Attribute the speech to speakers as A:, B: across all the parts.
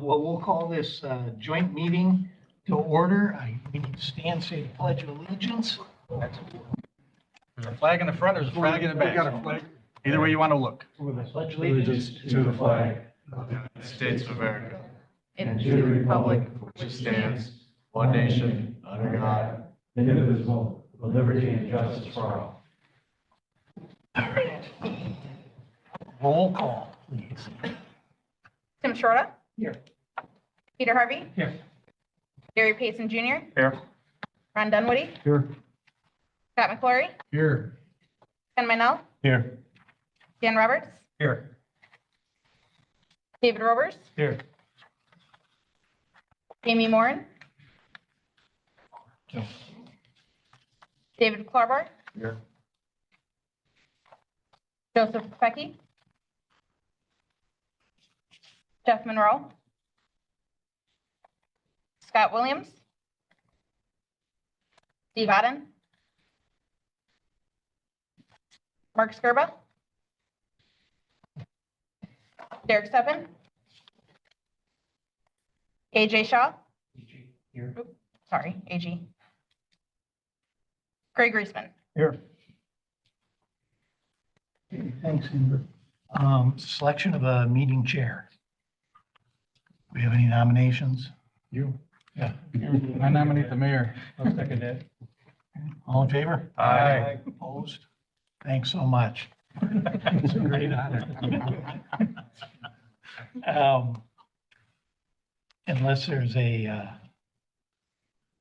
A: Well, we'll call this joint meeting to order. We need to stand, say the Pledge of Allegiance.
B: There's a flag in the front, there's a flag in the back.
C: We got a flag.
B: Either way you want to look.
A: Pledge allegiance
C: To the flag
D: of the United States of America,
C: and to the republic
D: which stands one nation, under God,
C: indivisible, with liberty and justice for all.
A: All right. Roll call, please.
E: Tim Shorta.
A: Here.
E: Peter Harvey.
A: Here.
E: Gary Payson Jr.
B: Here.
E: Ron Dunwoody.
C: Here.
E: Scott McClory.
C: Here.
E: Ken Minell.
C: Here.
E: Dan Roberts.
C: Here.
E: David Roberts.
C: Here.
E: Amy Moran.
A: Here.
E: David Clarbar.
C: Here.
E: Joseph Pecky. Jeff Monroe. Scott Williams. Steve Odden. Mark Skirba. Derek Steppen. AJ Shaw.
A: Here.
E: Sorry, AG. Craig Reisman.
C: Here.
A: Okay, thanks, Ingrid. Selection of a meeting chair. Do we have any nominations?
C: You.
A: Yeah.
B: I nominate the mayor.
C: I'll second that.
A: All in favor?
B: Aye.
A: Opposed? Thanks so much. It's a great honor. Unless there's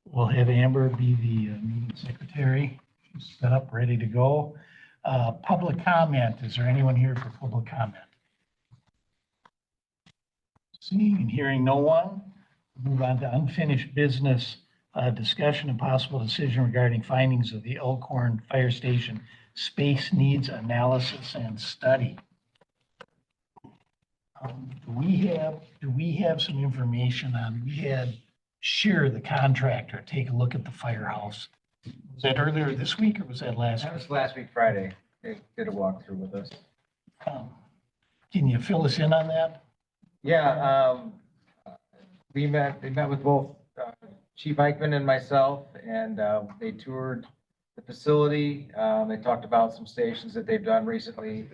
A: we'll have Amber be the meeting secretary. She's set up, ready to go. Public comment. Is there anyone here for public comment? Seeing and hearing no one, move on to unfinished business. Discussion and possible decision regarding findings of the Elkhorn Fire Station Space Needs Analysis and Study. Do we have some information on, we had Shear, the contractor, take a look at the firehouse. Was that earlier this week or was that last
F: That
A: week?
F: was last week, Friday. They did a walkthrough with us.
A: Can you fill us in on that?
F: Yeah, they met with both Chief Eichman and myself, and they toured the facility. They talked about some stations that they've done recently.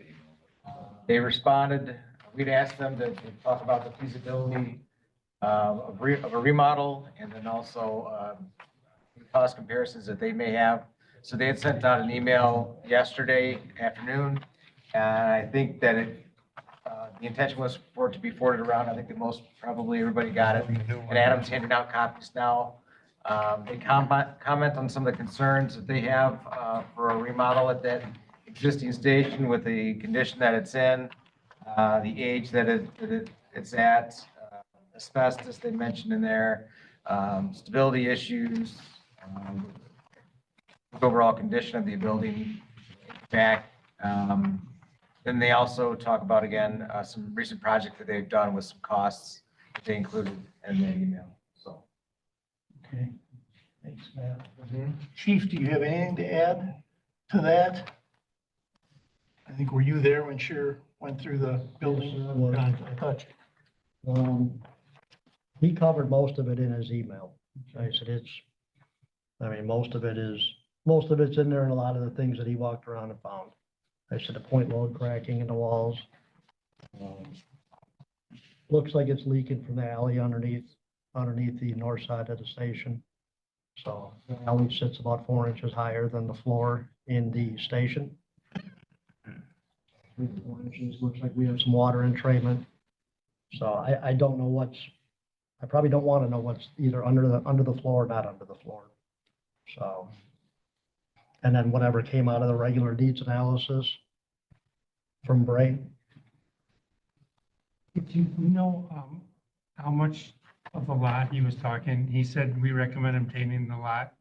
F: They responded. We'd asked them to talk about the feasibility of a remodel, and then also cost comparisons that they may have. So they had sent out an email yesterday afternoon, and I think that the intention was for it to be forwarded around. I think that probably everybody got it. And Adam's handing out copies now. They comment on some of the concerns that they have for a remodel at that existing station with the condition that it's in, the age that it's at, asbestos they mentioned in there, stability issues, overall condition of the building back. Then they also talk about, again, some recent projects that they've done with some costs that they included in the email, so.
A: Okay, thanks, Matt. Chief, do you have anything to add to that? I think, were you there when Shear went through the building?
G: Yes, I was.
A: I thought you.
G: He covered most of it in his email. I said, most of it's in there and a lot of the things that he walked around and found. I said, the point load cracking in the walls. Looks like it's leaking from the alley underneath the north side of the station. So the alley sits about 4 inches higher than the floor in the station. 3 to 4 inches, looks like we have some water entrainment. So I don't know I probably don't want to know what's either under the floor or not under the floor. So, and then whatever came out of the regular needs analysis from Bray.
H: Do you know how much of the lot he was talking? He said we recommend obtaining the lot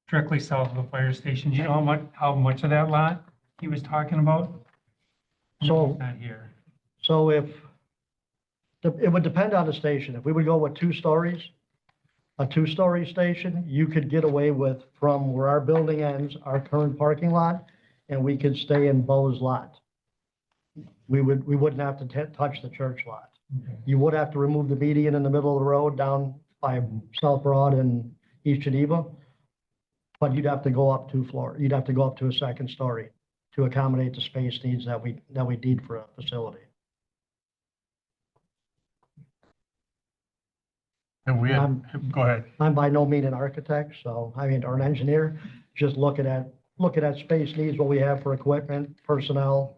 H: directly south of the fire station. Do you know how much of that lot he was talking about?
G: So-
H: He's not here.
G: So it would depend on the station. If we would go with 2 stories, a 2-story station, you could get away with from where our building ends, our current parking lot, and we could stay in Bo's lot. We wouldn't have to touch the church lot. You would have to remove the median in the middle of the road down by South Broad and East Geneva. But you'd have to go up 2 floors. You'd have to go up to a second story to accommodate the space needs that we need for a facility.
B: And we had, go ahead.
G: I'm by no means an architect, so, I mean, or an engineer, just looking at space needs, what we have for equipment, personnel,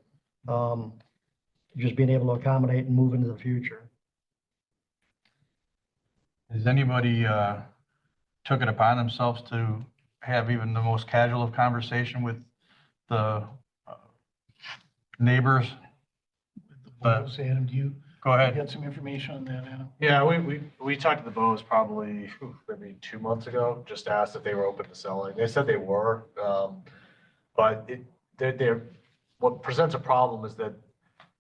G: just being able to accommodate and move into the future.
B: Has anybody took it upon themselves to have even the most casual of conversation with the neighbors?
A: Adam, do you
B: Go ahead.
A: get some information on that, Adam?
D: Yeah, we talked to the Bows probably maybe 2 months ago, just asked if they were open to selling. They said they were, but what presents a problem is that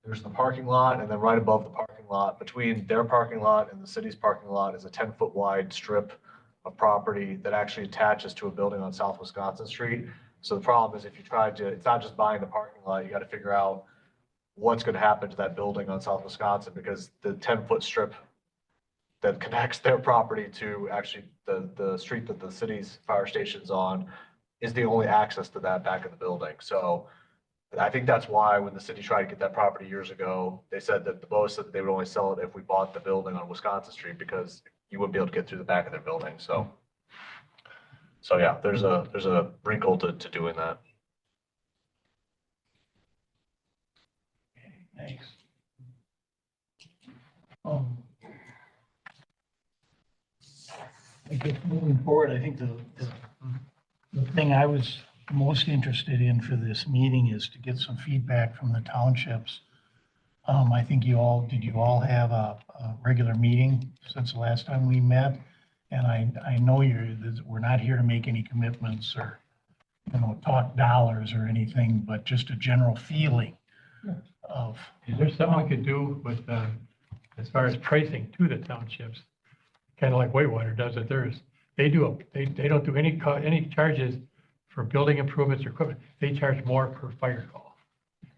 D: there's the parking lot, and then right above the parking lot, between their parking lot and the city's parking lot, is a 10-foot wide strip of property that actually attaches to a building on South Wisconsin Street. So the problem is, if you try to, it's not just buying the parking lot, you got to figure out what's going to happen to that building on South Wisconsin, because the 10-foot strip that connects their property to actually the street that the city's fire station's on is the only access to that back of the building. So I think that's why when the city tried to get that property years ago, they said that the Bows said that they would only sell it if we bought the building on Wisconsin Street, because you wouldn't be able to get through the back of their building. So yeah, there's a wrinkle to doing that.
A: Thanks. I guess moving forward, I think the thing I was most interested in for this meeting is to get some feedback from the townships. I think did you all have a regular meeting since the last time we met? And I know we're not here to make any commitments or, talk dollars or anything, but just a general feeling of.
C: Is there something we could do with, as far as pricing to the townships? Kind of like Whitewater does it theirs. They don't do any charges for building improvements or equipment. They charge more per fire call.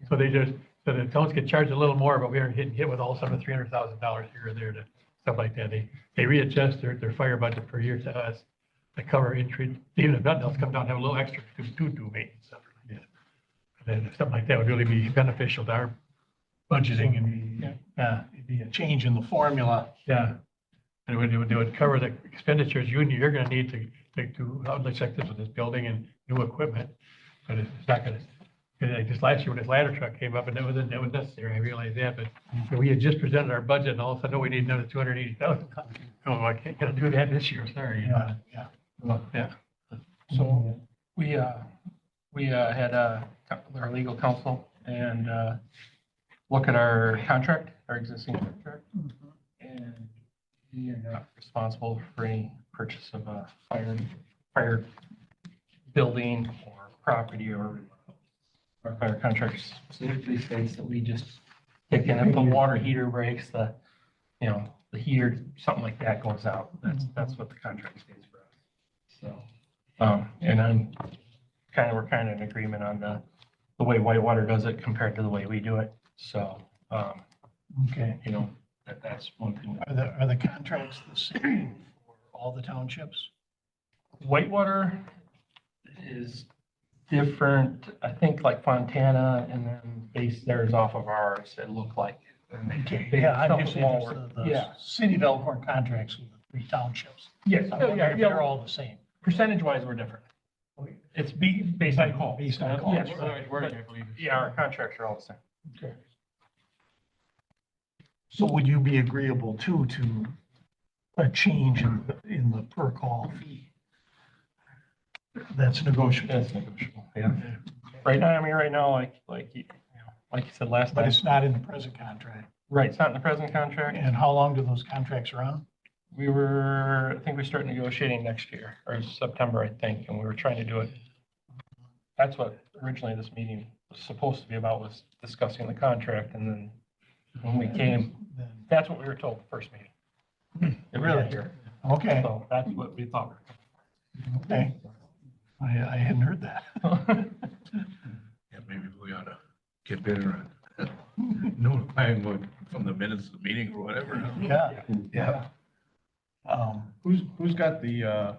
C: So so the towns get charged a little more, but we aren't getting hit with all some of $300,000 here or there to stuff like that. They readjust their fire budget per year to us to cover entry. Even if nothing else, come down and have a little extra to do maintenance stuff like that. And then something like that would really be beneficial to our budgeting and,
A: It'd be a change in the formula.
C: yeah. And it would cover the expenditures you're going to need to do outlets like this with this building and new equipment. But it's not going to, just last year when this ladder truck came up and that was necessary, I realized that, but we had just presented our budget and all of a sudden, we need another 280,000. Oh, I can't gonna do that this year, sorry.
A: Yeah.
C: Well, yeah.
H: So we had our legal counsel and look at our contract, our existing contract. And we are not responsible for any purchase of a fire building or property, or our fire contract specifically states that we just kick in if the water heater breaks, the heater, something like that goes out. That's what the contract states for us. So, and we're kind of in agreement on the way Whitewater does it compared to the way we do it. So,
A: Okay.
H: that's one thing.
A: Are the contracts the same for all the townships?
H: Whitewater is different, I think, like Fontana, and then base theirs off of ours, it looked like.
A: Yeah, I'm just
H: lower.
A: interested,
H: Yeah.
A: the city of Elkhorn contracts with the 3 townships.
H: Yes,
A: I wonder if they're all the same.
H: percentage wise, we're different. It's based on call.
A: Based on calls.
H: Yes, yeah, our contracts are all the same.
A: Okay. So would you be agreeable to a change in the per call fee? That's negotiable.
H: That's negotiable, yeah. Right now, like you said last
A: But
H: time,
A: it's not in the present contract.
H: right, it's not in the present contract.
A: And how long do those contracts run?
H: I think we start negotiating next year, or September, I think, and we were trying to do it. That's what originally this meeting was supposed to be about, was discussing the contract, and then when we came,
A: Then-
H: that's what we were told the first meeting. It really here.
A: Okay,
H: So that's what we thought.
A: okay. I hadn't heard that.
I: Yeah, maybe we ought to get better on
B: Notifying what, from the minutes of the meeting or whatever.
A: Yeah, yeah.
B: Who's got the,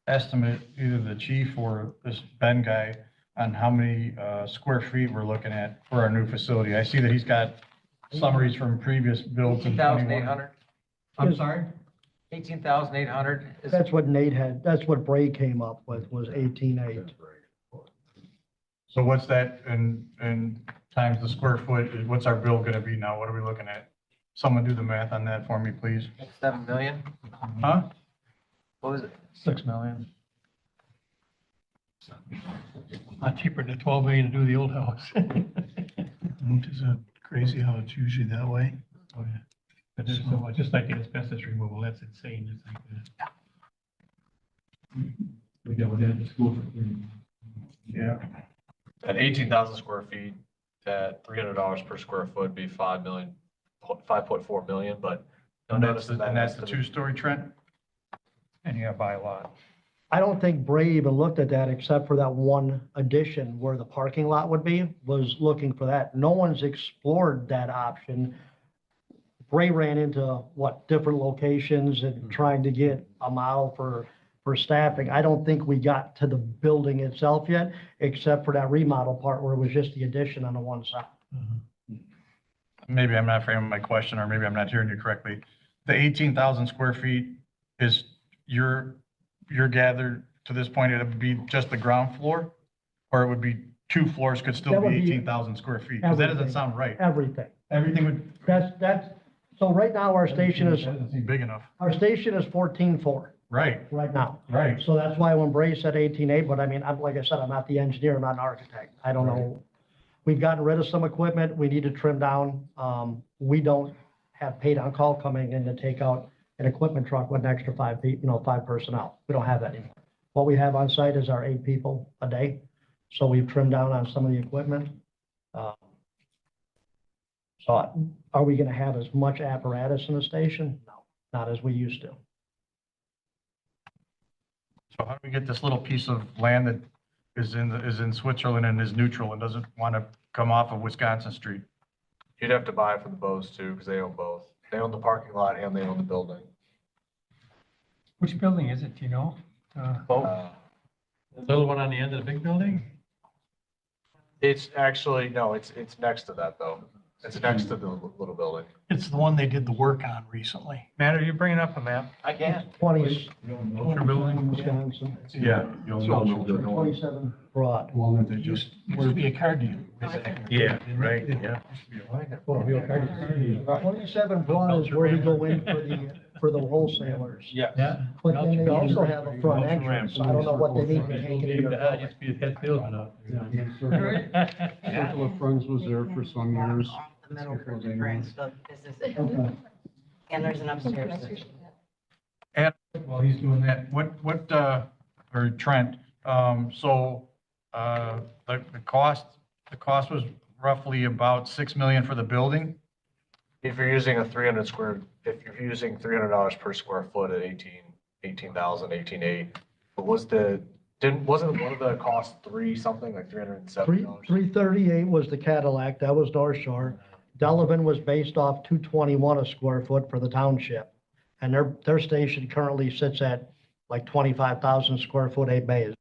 B: estimate, either the chief or this Ben guy, on how many, square feet we're looking at for our new facility? I see that he's got summaries from previous builds in 21.
F: 18,800.
B: I'm sorry?
F: 18,800 is,
G: That's what Nate had, that's what Bray came up with, was 18.8.
B: So what's that and times the square foot, what's our bill gonna be now? What are we looking at? Someone do the math on that for me, please.
F: 7 million.
B: Huh?
F: What was it?
A: 6 million.
C: Not cheaper than 12 million to do the old house.
A: Is it crazy how it's usually that way?
C: Oh, yeah. But there's so much, just like the asbestos removal, that's insane. It's like, we got that in school.
B: Yeah.
D: At 18,000 square feet, at $300 per square foot, be 5.4 million, but you'll
B: And
D: notice
B: that's
D: that
B: the
D: estimate-
B: two-story, Trent? And you gotta buy a lot.
G: I don't think Bray even looked at that except for that one addition where the parking lot would be, was looking for that. No one's explored that option. Bray ran into, different locations and trying to get a model for staffing. I don't think we got to the building itself yet, except for that remodel part where it was just the addition on the one side.
B: Maybe I'm not framing my question, or maybe I'm not hearing you correctly. The 18,000 square feet is you're gathered to this point, it would be just the ground floor? Or it would be 2 floors could still
G: That would
B: be
G: be
B: 18,000 square feet? Because that doesn't
G: everything.
B: sound right.
G: Everything.
B: Everything would.
G: That's, so right now our station
B: That doesn't seem big enough.
G: is 14.4
B: Right,
G: right now.
B: right.
G: So that's why when Bray said 18.8, but I mean, like I said, I'm not the engineer, I'm not an architect. I don't know. We've gotten rid of some equipment. We need to trim down. We don't have paid on call coming in to take out an equipment truck with an extra 5 people, 5 personnel. We don't have that anymore. What we have on site is our 8 people a day. So we've trimmed down on some of the equipment. So are we going to have as much apparatus in the station? No, not as we used to.
B: So how do we get this little piece of land that is in Switzerland and is neutral and doesn't want to come off of Wisconsin Street?
D: You'd have to buy it from the Bose too, because they own both. They own the parking lot and they own the building.
H: Which building is it, do you know?
D: Uh,
C: The little one on the end of the big building?
D: It's actually, no, it's next to that though. It's next to the little building.
A: It's the one they did the work on recently.
C: Matt, are you bringing up a map?
F: I can.
G: 20
C: Ultra building?
G: Wisconsin,
B: Yeah.
G: 27 broad.
A: It used to be a car dealer.
B: Yeah, right, yeah.
G: 27 broad is where we go in for the wholesalers.
F: Yes.
C: Yeah.
G: But then they also have a front entrance. I don't know what they mean by taking it.
C: That used to be a head salesman out there.
I: Circle of Friends was there for some years.
J: The middle for the branch, so this is,
G: Okay.
J: and there's an upstairs.
B: While he's doing that, or Trent, the cost was roughly about 6 million for the building?
D: If you're using if you're using $300 per square foot at 18,000, 18.8, but wasn't one of the costs something like $370?
G: 338 was the Cadillac, that was North Shore. Delavan was based off 221 a square foot for the township. And their station currently sits at like 25,000 square foot, 8 bays.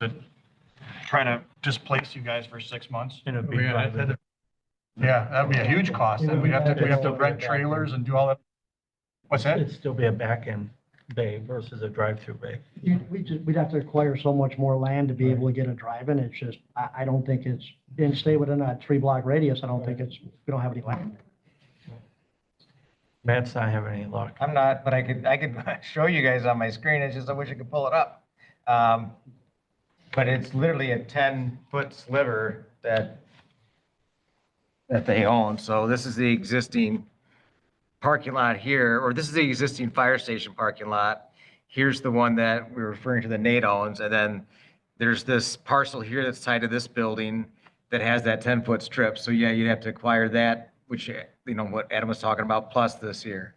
B: that trying to displace you guys for 6 months.
A: In a big
C: Yeah,
A: drive-in.
C: that's-
B: Yeah, that'd be a huge cost. Then we have to rent trailers and do all that. What's that?
A: It'd still be a back-end bay versus a drive-through bay.
G: We'd have to acquire so much more land to be able to get a drive-in. It's just, I don't think it's, and stay within a 3-block radius. I don't think it's, we don't have any land.
A: Matt's not having any luck.
F: I'm not, but I could show you guys on my screen. It's just, I wish I could pull it up. But it's literally a 10-foot sliver that they own. So this is the existing parking lot here, or this is the existing fire station parking lot. Here's the one that we're referring to that Nate owns. And then there's this parcel here that's tied to this building that has that 10-foot strip. So yeah, you'd have to acquire that, which, you know, what Adam was talking about, plus this here.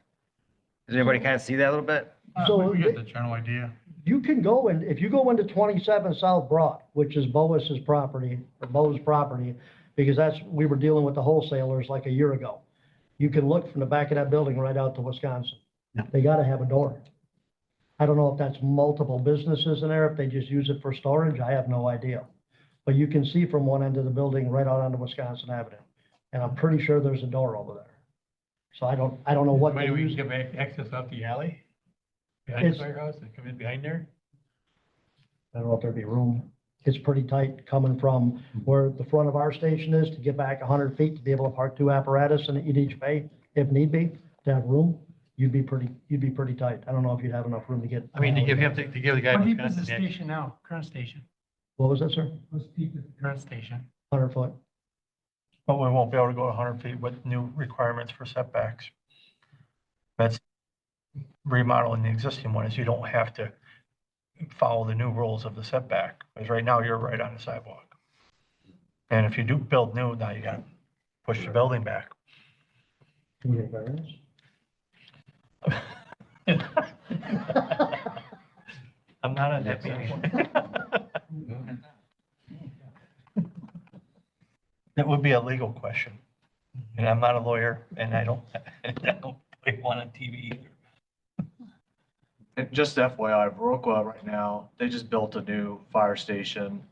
F: Does anybody kind of see that a little bit?
G: So
B: We get the general idea.
G: you can go and, if you go into 27 South Broad, which is Boas's property, or Bo's property, because we were dealing with the wholesalers like a year ago. You can look from the back of that building right out to Wisconsin. They gotta have a door. I don't know if that's multiple businesses in there, if they just use it for storage, I have no idea. But you can see from one end of the building right out onto Wisconsin Avenue. And I'm pretty sure there's a door over there. So I don't know what they
C: Maybe we
G: use.
C: can get access out the alley? Behind the firehouse and come in behind there?
G: I don't know if there'd be room. It's pretty tight coming from where the front of our station is to get back 100 feet to be able to park 2 apparatus in each bay, if need be, to have room. You'd be pretty tight. I don't know if you'd have enough room to get.
C: I mean, to give him, to give the guy.
H: How deep is the
C: Wisconsin access.
H: station now, current station?
G: What was that, sir?
H: How deep is the current station?
G: 100 foot.
K: But we won't be able to go 100 feet with new requirements for setbacks. That's remodeling the existing one, is you don't have to follow the new rules of the setback, because right now you're right on the sidewalk. And if you do build new, now you gotta push the building back.
G: Can you get variance?
K: I'm not on that meeting. That would be a legal question. And I'm not a lawyer, and I don't play one on TV either.
D: And just FYI, Viroqua right now, they just built a new fire station.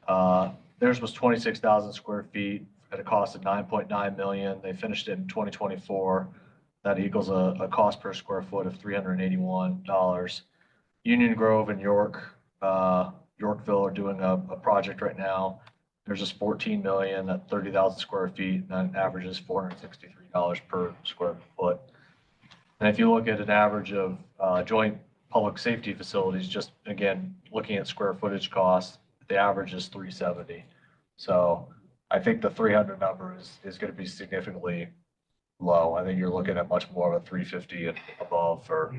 D: Theirs was 26,000 square feet at a cost of 9.9 million. They finished it in 2024. That equals a cost per square foot of $381. Union Grove and Yorkville are doing a project right now. There's just 14 million at 30,000 square feet, and that averages $463 per square foot. And if you look at an average of joint public safety facilities, just again, looking at square footage costs, the average is 370. So I think the 300 number is going to be significantly low. I think you're looking at much more of a 350 and above for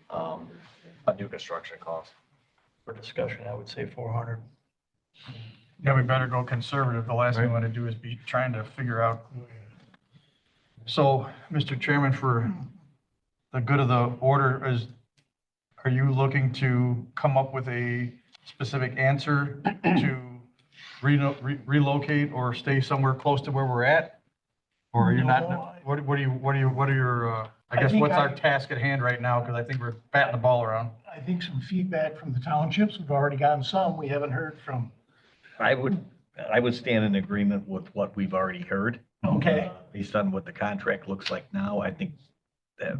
D: a new construction cost.
K: For discussion, I would say 400.
B: Yeah, we better go conservative. The last thing we want to do is be trying to figure out. So, Mr. Chairman, for the good of the order, are you looking to come up with a specific answer to relocate or stay somewhere close to where we're at? Or are you not, what are your, I guess, what's our task at hand right now? Because I think we're batting the ball around.
A: I think some feedback from the townships, we've already gotten some, we haven't heard from.
L: I would stand in agreement with what we've already heard.
A: Okay.
L: Based on what the contract looks like now, I think that.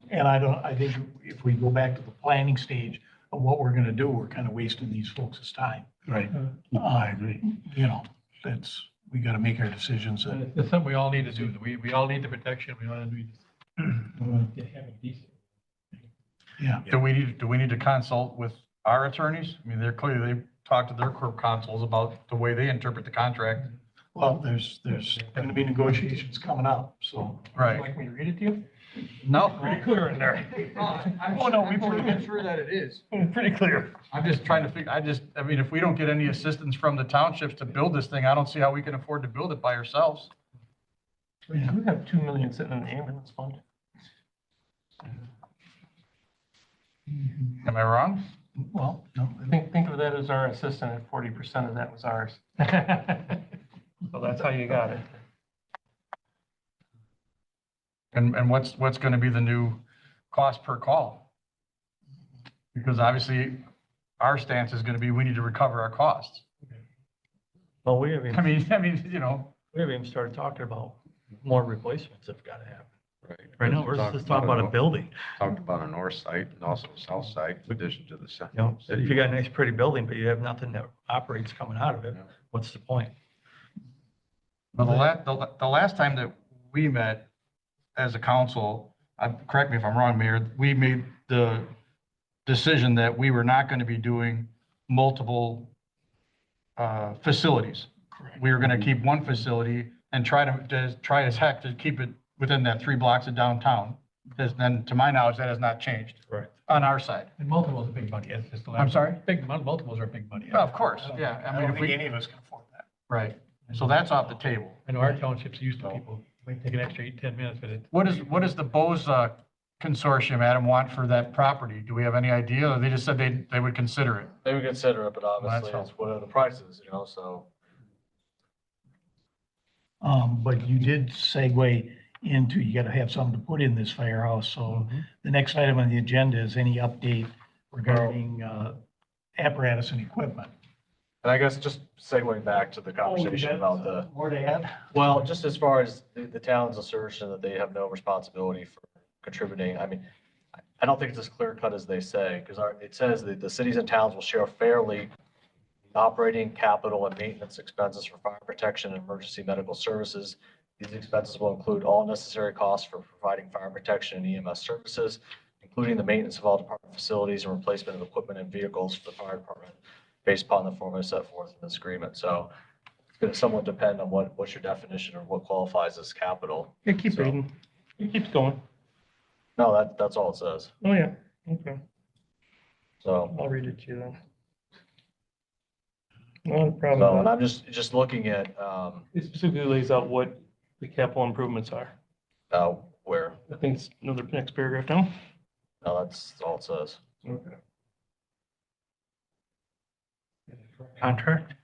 A: And I think if we go back to the planning stage of what we're gonna do, we're kind of wasting these folks' time.
K: Right. I agree.
A: You know, we gotta make our decisions.
C: It's something we all need to do. We all need the protection. We all need to have it decent.
A: Yeah.
B: Do we need to consult with our attorneys? I mean, they've talked to their corp consuls about the way they interpret the contract.
A: Well, there's gonna be negotiations coming up, so.
B: Right.
C: Like me to read it to you?
B: No.
C: Pretty clear in there.
B: Oh, no, we've already been through that. It is.
C: Pretty clear.
B: I'm just trying to figure, I mean, if we don't get any assistance from the townships to build this thing, I don't see how we can afford to build it by ourselves.
K: We do have 2 million sitting in the ambulance fund.
B: Am I wrong?
A: Well, no,
K: Think of that as our assistant, and 40% of that was ours. So that's how you got it.
B: And what's going to be the new, cost per call. Because obviously, our stance is gonna be, we need to recover our costs.
K: Well, we haven't,
B: I mean, you know,
K: we haven't even started talking about more replacements that have got to happen.
I: Right.
K: Right now, we're just talking about a building.
I: Talked about a north side and also a south side in addition to the south.
K: You know, if you got a nice pretty building, but you have nothing that operates coming out of it, what's the point?
B: but the last time that we met as a council, correct me if I'm wrong, Mayor, we made the decision that we were not going to be doing multiple facilities. We were going to keep one facility and try as heck to keep it within that 3 blocks of downtown. Because then, to my knowledge, that has not changed.
K: Right.
B: On our side.
C: And multiples are big money. It's just.
B: I'm sorry?
C: Multiples are big money.
B: Well, of course, yeah.
A: I don't think any of us can afford that.
B: Right. So that's off the table.
C: I know our townships used to people, might take an extra 8-10 minutes, but it.
B: What does the Bose consortium, Adam, want for that property? Do we have any idea? Or they just said they would consider it?
D: They would consider it, but obviously
B: That's
D: it's what are the prices, you know, so.
A: But you did segue into, you gotta have something to put in this firehouse, so the next item on the agenda is any update regarding, apparatus and equipment.
D: And I guess just segueing back to the conversation about the,
A: More to add?
D: well, just as far as the town's assertion that they have no responsibility for contributing, I mean, I don't think it's as clear cut as they say, because it says that the cities and towns will share fairly operating, capital, and maintenance expenses for fire protection and emergency medical services. These expenses will include all necessary costs for providing fire protection and EMS services, including the maintenance of all department facilities and replacement of equipment and vehicles for the fire department, based upon the formula set forth in this agreement. So it's going to somewhat depend on what's your definition or what qualifies as capital.
K: Yeah, keep
D: So-
K: reading. It keeps going.
D: No, that's all it says.
K: Oh, yeah. Okay.
D: So,
K: I'll read it to you then. No problem.
D: so,
K: with
D: and
K: that.
D: I'm just looking at,
K: It specifically lays out what the capital improvements are.
D: where,
K: I think it's another next paragraph down.
D: no, that's all it says.
K: Okay. Contract?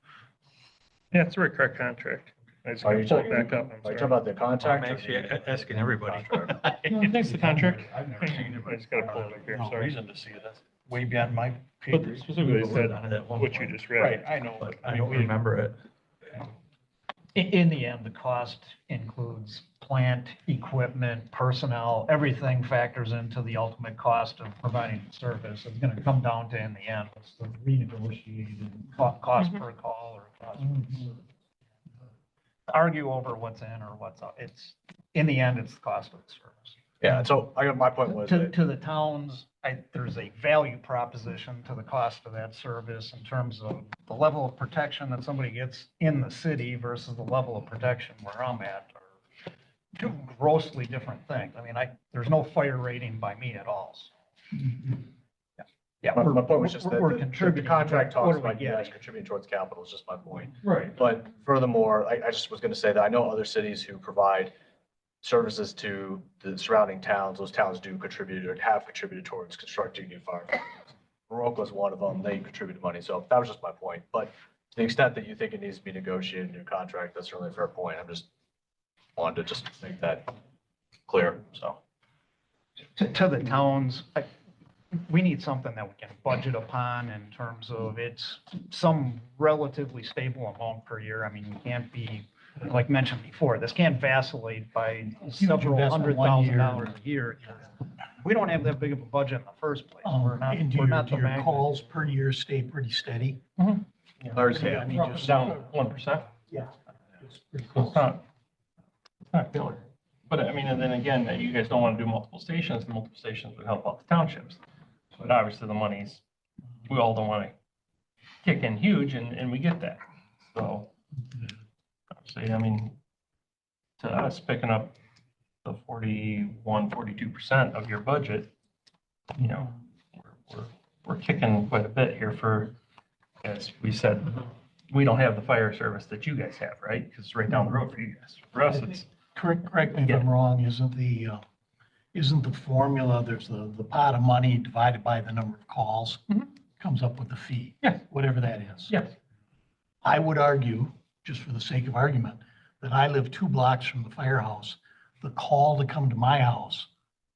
K: Yeah, it's the right correct contract. I just
D: Are
K: gotta
D: you
K: pull it
D: talking,
K: back up.
D: are you talking about the contract?
K: I'm
D: or
K: actually
D: the-
K: asking everybody.
D: Contract.
K: I think it's the contract.
B: I've never seen it.
K: I just gotta pull it up here,
B: No
K: sorry.
B: reason to see it. That's way beyond my.
K: But specifically it said what you just read.
B: Right, I know,
K: But
B: but
K: I don't remember it.
M: In the end, the cost includes plant, equipment, personnel, everything factors into the ultimate cost of providing the service. It's gonna come down to, in the end, what's the renegotiated cost per call or cost. Argue over what's in or what's out. In the end, it's the cost of the service.
D: Yeah, so my point was that,
M: To the towns, there's a value proposition to the cost of that service in terms of the level of protection that somebody gets in the city versus the level of protection where I'm at are two grossly different things. I mean, there's no fire rating by me at all. So, yeah,
D: my point was just that
M: we're
D: the
M: contributing.
D: contract
M: What
D: talks
M: are we
D: about you guys
M: getting?
D: contributing towards capital is just my point.
K: Right.
D: But furthermore, I just was going to say that I know other cities who provide services to the surrounding towns. Those towns do contribute or have contributed towards constructing new fire. Baroka is one of them. They contributed money. So that was just my point. But to the extent that you think it needs to be negotiated, a new contract, that's certainly a fair point. I'm just wanted to just make that clear. So.
M: To the towns, we need something that we can budget upon in terms of it's some relatively stable amount per year. I mean, we can't be, like mentioned before, this can't vacillate by several
A: investment one
M: $100,000 a year. We don't have that big of a budget in the first place. We're not,
A: And do
M: we're
A: your,
M: not
A: do
M: the
A: your
M: magnet.
A: calls per year stay pretty steady?
D: Thursday,
A: I mean, just
K: Down 1%.
A: Yeah.
K: It's not killer. But I mean, and then again, you guys don't want to do multiple stations, and multiple stations would help out the townships. But obviously the money's, we all don't want to kick in huge and we get that. So obviously, I mean, to us picking up the 42% of your budget, you know, we're kicking quite a bit here for, as we said, we don't have the fire service that you guys have, right? Because it's right down the road for you guys. For us, it's,
A: correct me if I'm wrong, isn't the formula, there's the pot of money divided by the number of calls, comes up with the fee?
K: Yeah.
A: Whatever that is.
K: yes.
A: I would argue, just for the sake of argument, that I live 2 blocks from the firehouse. The call to come to my house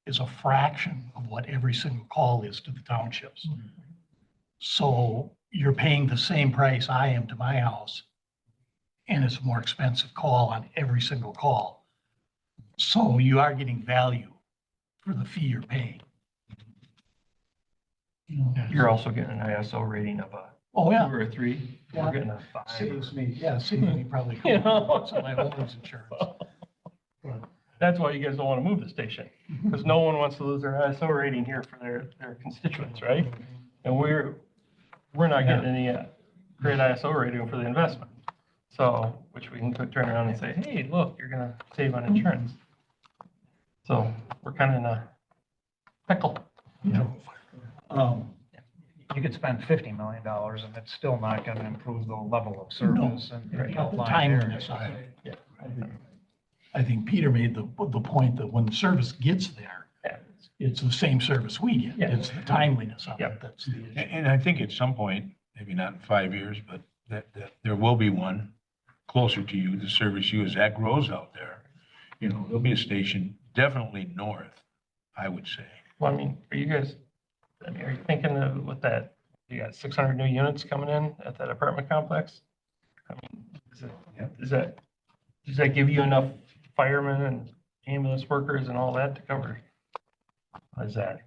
A: is a fraction of what every single call is to the townships. So you're paying the same price I am to my house, and it's a more expensive call on every single call. So you are getting value for the fee you're paying.
K: You're also getting an ISO rating of a
A: Oh, yeah.
K: 2 or a 3. We're getting a 5.
A: Saves me probably
K: You know?
A: some of my homeowner's insurance.
K: That's why you guys don't want to move the station, because no one wants to lose their ISO rating here for their constituents, right? And we're not getting any great ISO rating for the investment. So, which we can turn around and say, hey, look, you're gonna save on insurance. So we're kind of in a pickle.
M: You could spend $50 million and it's still not gonna improve the level of service and the
A: The
M: outlying
A: timeliness
M: areas.
A: of it. I think Peter made the point that when the service gets there, it's the same service we get.
K: Yeah.
A: It's the timeliness of
K: Yeah.
A: it that's the issue.
N: And I think at some point, maybe not in 5 years, but that there will be one closer to you to service you as that grows out there. You know, there'll be a station definitely north, I would say.
K: Well, I mean, are you thinking of with that, you got 600 new units coming in at that apartment complex? I mean, does that give you enough firemen and ambulance workers and all that to cover? Is that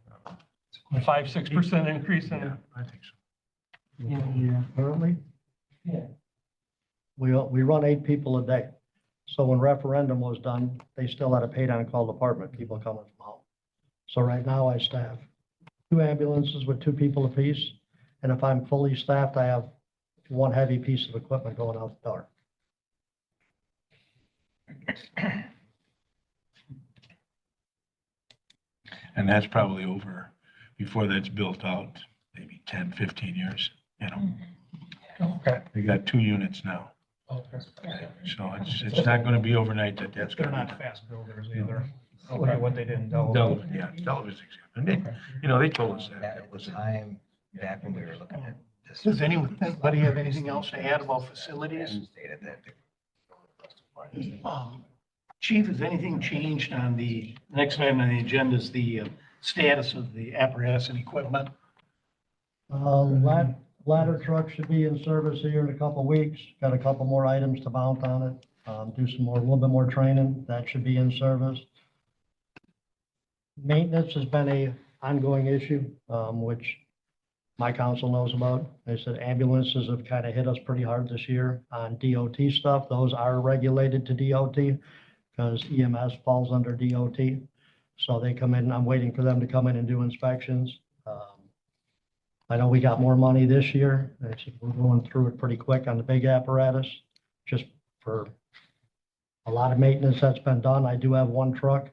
K: a 5-6% increase in?
N: Yeah, I think so.
G: Yeah, currently,
K: Yeah.
G: we run 8 people a day. So when referendum was done, they still had a paid on-call department, people coming from home. So right now I staff 2 ambulances with 2 people apiece. And if I'm fully staffed, I have 1 heavy piece of equipment going out the door.
N: And that's probably over, before that's built out, maybe 10, 15 years, you know.
K: Okay.
N: They got 2 units now. So it's not gonna be overnight that that's
M: They're
N: gonna
M: not
N: be.
M: fast builders either. Look at what they did in Delaware.
N: Delavan, yeah, Delavan's and they, you know, they told us that.
F: At the time, back when we were looking at this.
A: Does anybody have anything else to add about facilities?
F: Stated that
A: Chief, has anything changed on the, next item on the agenda is the status of the apparatus and equipment?
G: Ladder truck should be in service here in a couple weeks. Got a couple more items to mount on it. Do a little bit more training. That should be in service. Maintenance has been a ongoing issue, which my council knows about. They said ambulances have kind of hit us pretty hard this year on DOT stuff. Those are regulated to DOT because EMS falls under DOT. So they come in, I'm waiting for them to come in and do inspections. I know we got more money this year. We're going through it pretty quick on the big apparatus, just for a lot of maintenance that's been done. I do have 1 truck.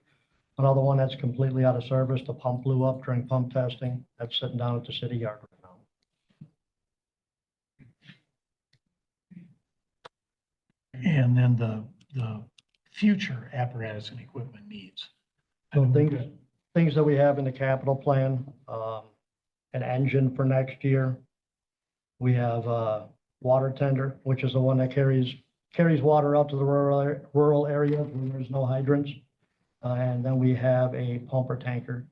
G: Another one that's completely out of service. The pump blew up during pump testing. That's sitting down at the city yard right now.
A: And then the future apparatus and equipment needs.
G: So things that we have in the capital plan, an engine for next year. We have a water tender, which is the one that carries water out to the rural areas when there's no hydrants. And then we have a pumper tanker.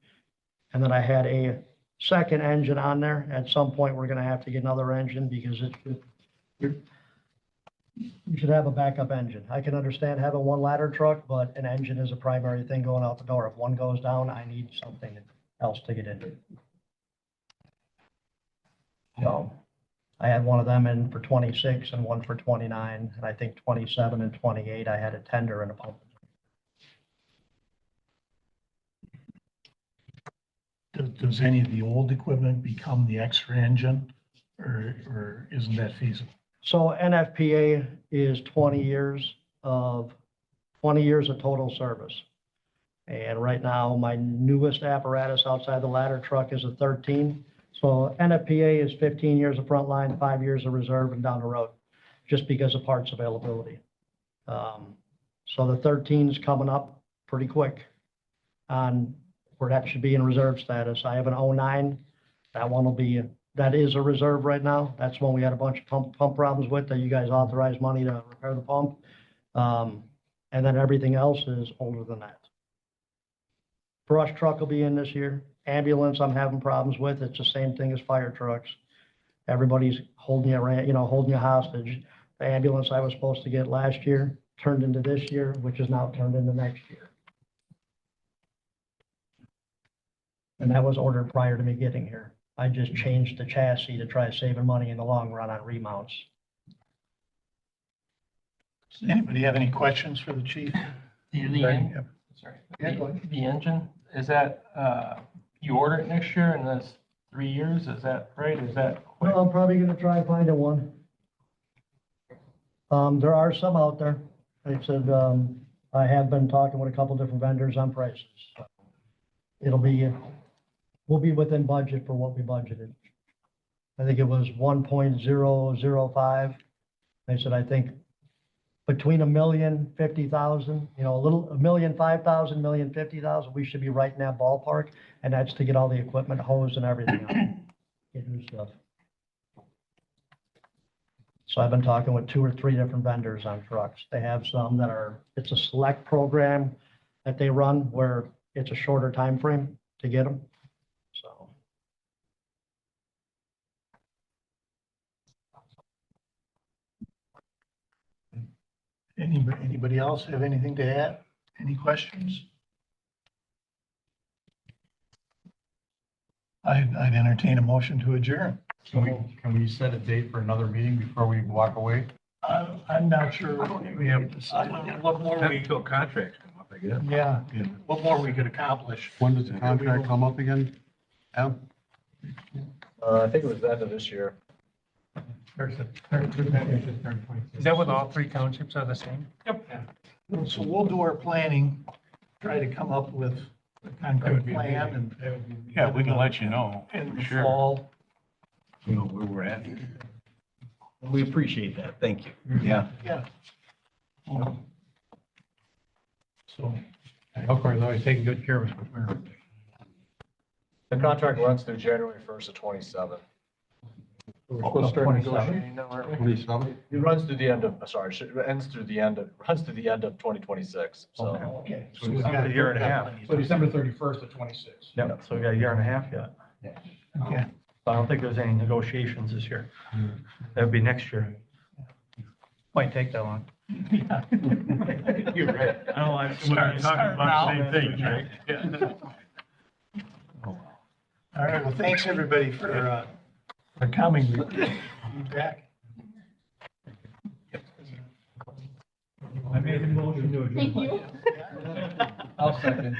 G: And then I had a second engine on there. At some point, we're gonna have to get another engine because you should have a backup engine. I can understand having 1 ladder truck, but an engine is a primary thing going out the door. If one goes down, I need something else to get into. So I had one of them in for 26 and one for 29, and I think 27 and 28, I had a tender and a pump.
A: Does any of the old equipment become the extra engine or isn't that feasible?
G: So NFPA is 20 years of total service. And right now, my newest apparatus outside the ladder truck is a 13. So NFPA is 15 years of frontline, 5 years of reserve and down the road, just because of parts availability. So the 13's coming up pretty quick on where that should be in reserve status. I have an 09. That is a reserve right now. That's one we had a bunch of pump problems with that you guys authorized money to repair the pump. And then everything else is older than that. Brush truck will be in this year. Ambulance, I'm having problems with. It's the same thing as fire trucks. Everybody's holding holding you hostage. The ambulance I was supposed to get last year turned into this year, which is now turned into next year. And that was ordered prior to me getting here. I just changed the chassis to try saving money in the long run on remounts.
A: Does anybody have any questions for the chief?
O: Sorry. The engine, is that, you order it next year and that's 3 years? Is that right? Is that quick?
G: Well, I'm probably gonna try finding one. There are some out there. Like I said, I have been talking with a couple different vendors on prices. So we'll be within budget for what we budgeted. I think it was 1.005. They said, I think between $1,050,000, $1,005,000, $1,050,000, we should be right in that ballpark. And that's to get all the equipment, hose and everything out, get new stuff. So I've been talking with 2 or 3 different vendors on trucks. They have some that it's a select program that they run where it's a shorter time frame to get them. So.
A: Anybody else have anything to add? Any questions? I'd entertain a motion to adjourn.
B: Can we set a date for another meeting before we walk away?
A: I'm not sure. We have decided what more we,
N: Until contracts come up, I guess.
A: yeah, what more we could accomplish.
B: When does the contract come up again? Al?
D: I think it was the end of this year.
H: Is that with all 3 townships are the same?
A: Yep. So we'll do our planning, try to come up with a concrete plan and.
N: Yeah, we can let you know,
A: In the
N: sure.
A: fall.
N: You know, where we're at.
L: We appreciate that. Thank you. Yeah.
A: Yeah. So,
C: Elkhorn's always taking good care of us.
D: The contract runs through January 1st of 27.
C: We're supposed to start negotiating now, aren't we?
B: 27?
D: It runs through the end of, runs through the end of 2026, so.
A: okay.
K: So we've got a year and a half.
B: So December 31st of 26.
K: Yep, so we got a year and a half yet.
A: Okay.
K: So I don't think there's any negotiations this year. That'd be next year.
B: Might take that long.
K: You're right. I know, I'm
C: We're talking about the same things, right?
A: All right, well, thanks, everybody, for coming. We'll be back.
H: I made a motion to adjourn.
E: Thank you.
B: I'll second.